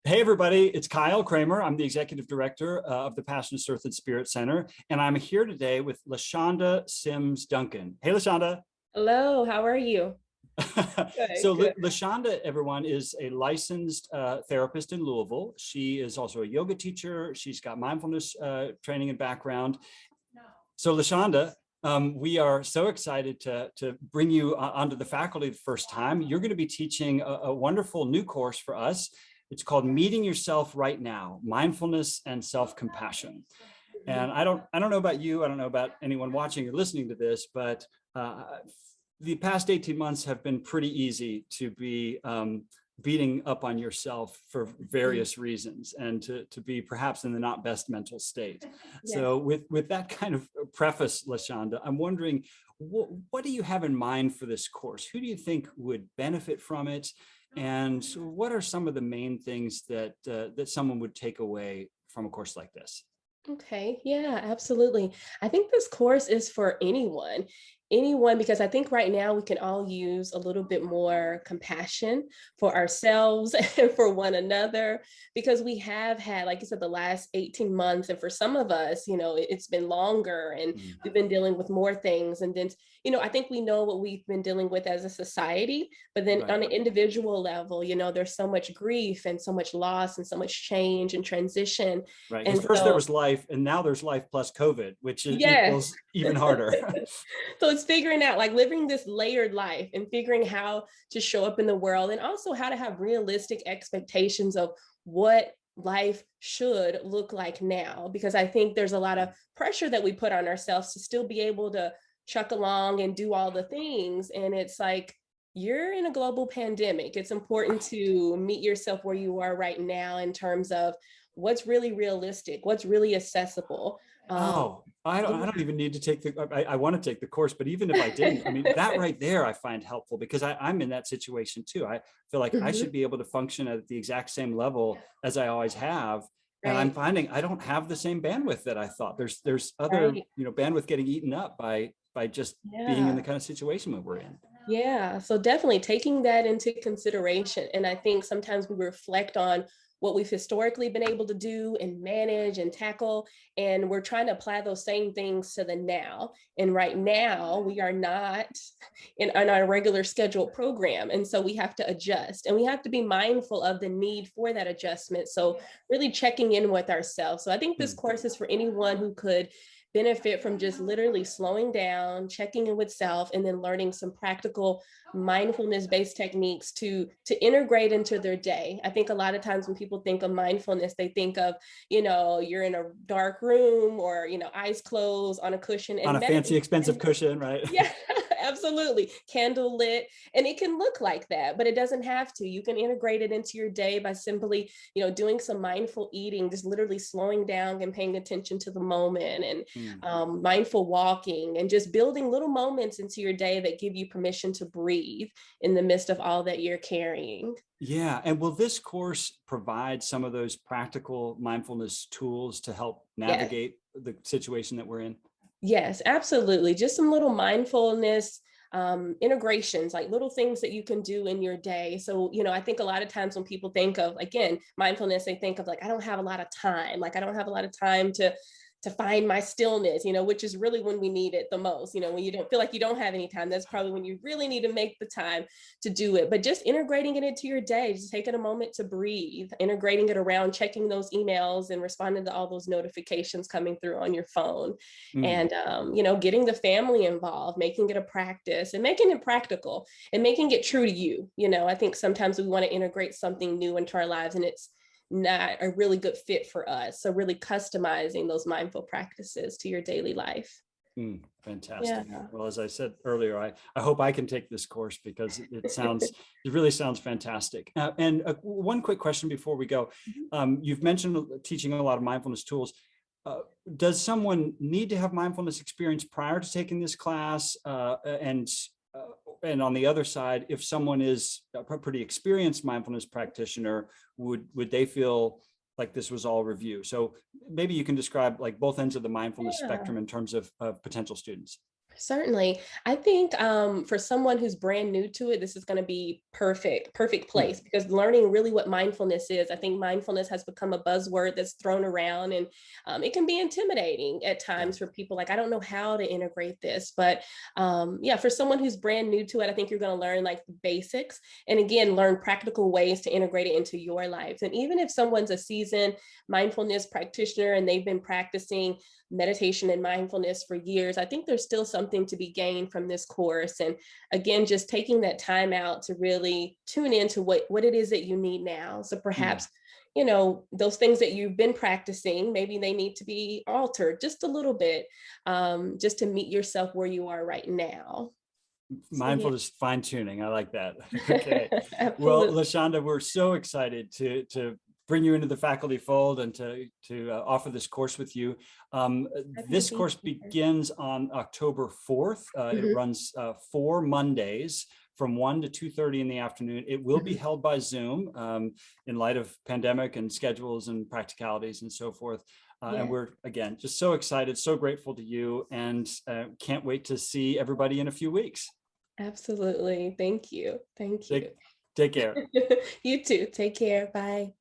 Hey, everybody, it's Kyle Kramer. I'm the Executive Director of the Passionate Earth and Spirit Center, and I'm here today with LaShonda Sims Duncan. Hey, LaShonda. Hello, how are you? Good, So good. LaShonda, everyone, is a licensed therapist in Louisville. She is also a yoga teacher. She's got mindfulness training and background. So LaShonda, we are so excited to bring you onto the faculty the first time. You're going to be teaching a wonderful new course for us. It's called Meeting Yourself Right Now, Mindfulness and Self-Compassion. And I don't know about you, I don't know about anyone watching or listening to this, but the past 18 months have been pretty easy to be beating up on yourself for various reasons and to be perhaps in the not best mental state. Yeah. So with that kind of preface, LaShonda, I'm wondering, what do you have in mind for this course? Who do you think would benefit from it? And what are some of the main things that that someone would take away from a course like this? Okay, yeah, absolutely. I think this course is for anyone, because I think right now we can all use a little bit more compassion for ourselves and for one another, because we have had, like you said, the last 18 months. And for some of us, it's been longer and Mm. we've been dealing with more things. And then, I think we know what we've been dealing with as a society, but then Right. on an individual level, there's so much grief and so much loss and so much change and transition. Right. Because And first there so, was life, and now there's life plus COVID, which yes. equals even harder. So it's figuring out, like, living this layered life and figuring how to show up in the world, and also how to have realistic expectations of what life should look like now. Because I think there's a lot of pressure that we put on ourselves to still be able to chuck along and do all the things. And it's like, you're in a global pandemic. It's important to meet yourself where you are right now in terms of what's really realistic, what's really accessible. Um, Oh, I don't even need to take I want to take the course, but even if I didn't, I mean, that right there I find helpful because I'm in that situation too. I feel like I Mhm. should be able to function at the exact same level as I always have. And I'm Right, finding I don't have the same bandwidth that I thought. There's other, right. bandwidth getting eaten up by just being in the Yeah. kind of situation that we're in. Yeah. So definitely taking that into consideration. And I think sometimes we reflect on what we've historically been able to do and manage and tackle. And we're trying to apply those same things to the now. And right now, we are not in our regular scheduled program. And so we have to adjust, and we have to be mindful of the need for that adjustment. So really checking in with ourselves. So I think this Hmm. course is for anyone who could benefit from just literally slowing down, checking in with self, and then learning some practical mindfulness based techniques to integrate into their day. I think a lot of times when people think of mindfulness, they think of, you're in a dark room, or, eyes closed on a cushion On and a fancy, meditating. expensive cushion, right? Yeah, absolutely. Candle lit. And it can look like that, but it doesn't have to. You can integrate it into your day by simply, doing some mindful eating, just literally slowing down and paying attention to the moment, and Hmm. mindful walking, and just building little moments into your day that give you permission to breathe in the midst of all that you're carrying. Yeah. And will this course provide some of those practical mindfulness tools to help Yes. navigate the situation that we're in? Yes, absolutely. Just some little mindfulness integrations, like little things that you can do in your day. So, I think a lot of times when people think of, again, mindfulness, they think of, like, I don't have a lot of time. Like, I don't have a lot of time to find my stillness, which is really when we need it the most. When you don't feel like you don't have any time, that's probably when you really need to make the time to do it. But just integrating it into your day, just taking a moment to breathe, integrating it around checking those emails and responding to all those notifications coming through on your phone. Mm. And getting the family involved, making it a practice and making it practical and making it true to you. I think sometimes we want to integrate something new into our lives, and it's not a really good fit for us. So really customizing those mindful practices to your daily life. Fantastic. Yeah. Well, as I said earlier, I hope I can take this course because it really sounds fantastic. And one quick question before we go. You've mentioned teaching a lot of mindfulness tools. Uh, does someone need to have mindfulness experience prior to taking this class? Uh, and on the other side, if someone is a pretty experienced mindfulness practitioner, would they feel like this was all review? So maybe you can describe like both ends of the mindfulness Yeah. spectrum in terms of potential students. Certainly. I think for someone who's brand new to it, this is going to be perfect Hmm. place because learning really what mindfulness is. I think mindfulness has become a buzzword that's thrown around, and it can be intimidating at Yeah. times for people. Like, I don't know how to integrate this, but yeah, for someone who's brand new to it, I think you're going to learn like the basics, and again, learn practical ways to integrate it into your lives. And even if someone's a seasoned mindfulness practitioner and they've been practicing meditation and mindfulness for years, I think there's still something to be gained from this course. And again, just taking that time out to really tune into what it is that you need now. So Hmm. perhaps, those things that you've been practicing, maybe they need to be altered just a little bit, just to meet yourself where you are right now. So yeah. Mindfulness fine tuning. I like that. Okay. Well, Absolutely. LaShonda, we're so excited to bring you into the faculty fold and to offer this course with you. Happy to This be course here. begins on October 4th. It Mhm, runs 4 Mondays from 1 to 2:30 in the afternoon. It will be mhm. held by Zoom in light of pandemic and schedules and practicalities and so forth. And Yeah, we're, again, just so excited, so grateful to you, and can't wait to see everybody in a few weeks. absolutely. Thank you. Thank you. Take, take care. You too. Take care. Bye.